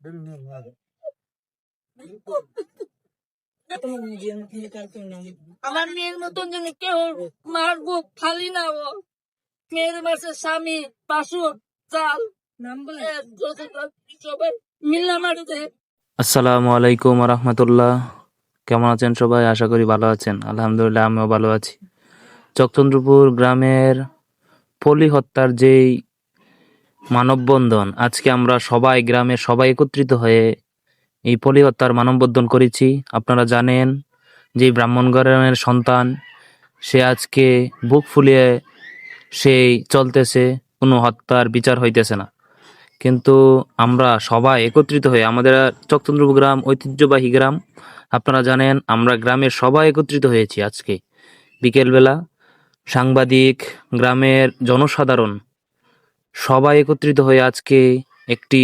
আমার মেয়ের মতন যেন কেউ মার বুক খালি না ও মেয়ের মাসে স্বামী বাসুর চাল সবাই মিল্লা মাটিতে। আসসালামু আলাইকুম রহমতুল্লাহ। কেমন আছেন সবাই? আশা করি ভালো আছেন। আলহামদুলিল্লাহ আমিও ভালো আছি। চকচন্দ্রপুর গ্রামের পলি হত্যার যেই মানববন্ধন, আজকে আমরা সবাই গ্রামের সবাই একত্রিত হয়ে এই পলি হত্যার মানববন্ধন করেছি। আপনারা জানেন যে ব্রাহ্মণগ্রামের সন্তান, সে আজকে বুক ফুলিয়ে সেই চলতেছে, কোনো হত্যার বিচার হইতেছে না। কিন্তু আমরা সবাই একত্রিত হয়ে, আমাদের চকচন্দ্রপুর গ্রাম ঐতিহ্যবাহী গ্রাম, আপনারা জানেন আমরা গ্রামের সবাই একত্রিত হয়েছি আজকে বিকেলবেলা। সাংবাদিক, গ্রামের জনসাধারণ সবাই একত্রিত হয়ে আজকে একটি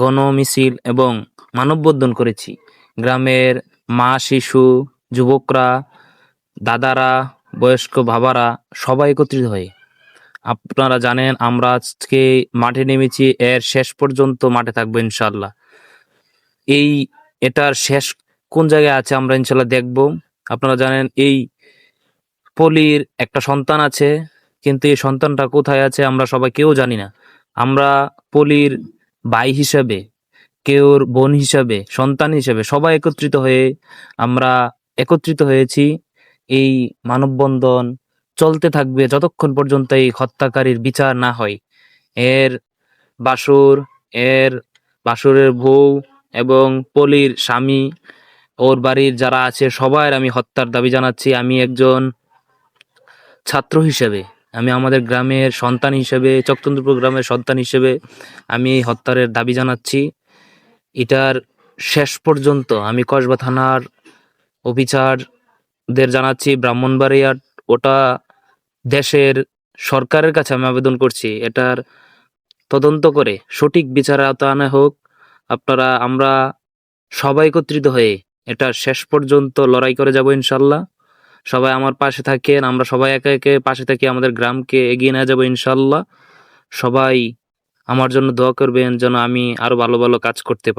গণমিছিল এবং মানববন্ধন করেছি। গ্রামের মা, শিশু, যুবকরা, দাদারা, বয়স্ক বাবারা সবাই একত্রিত হয়ে। আপনারা জানেন আমরা আজকে মাঠে নেমেছি, এর শেষ পর্যন্ত মাঠে থাকবো ইনশাল্লাহ। এটার শেষ কোন জায়গায় আছে আমরা ইনশাল্লাহ দেখব। আপনারা জানেন এই পলির একটা সন্তান আছে, কিন্তু এই সন্তানটা কোথায় আছে আমরা সবাই কেউ জানি না। আমরা পলির ভাই হিসাবে, কেউর বোন হিসাবে, সন্তান হিসাবে সবাই আমরা একত্রিত হয়েছি। এই মানববন্ধন চলতে থাকবে যতক্ষণ পর্যন্ত এই হত্যাকারীর বিচার না হয়। এর বাসুরের বউ এবং পলির স্বামী, ওর বাড়ির যারা আছে সবাই আমি হত্যার দাবি জানাচ্ছি। আমি একজন ছাত্র হিসেবে, আমি আমাদের গ্রামের সন্তান হিসেবে, চকচন্দ্রপুর গ্রামের সন্তান হিসেবে আমি এই হত্যার দাবি জানাচ্ছি। এটার শেষ পর্যন্ত আমি কসবা থানার অফিসারদের জানাচ্ছি, ব্রাহ্মণবাড়িয়ার ওটা দেশের সরকারের কাছে আমি আবেদন করছি, এটার তদন্ত করে সঠিক বিচার আওতায় আনা হোক। আমরা সবাই একত্রিত হয়ে এটা শেষ পর্যন্ত লড়াই করে যাব ইনশাল্লাহ। সবাই আমার পাশে থাকেন, আমরা সবাই একে একে পাশে থাকি, আমাদের গ্রামকে এগিয়ে নিয়ে যাবো ইনশাল্লাহ। সবাই আমার জন্য দোয়া করবেন যেন আমি আরো ভালো ভালো কাজ করতে পারি।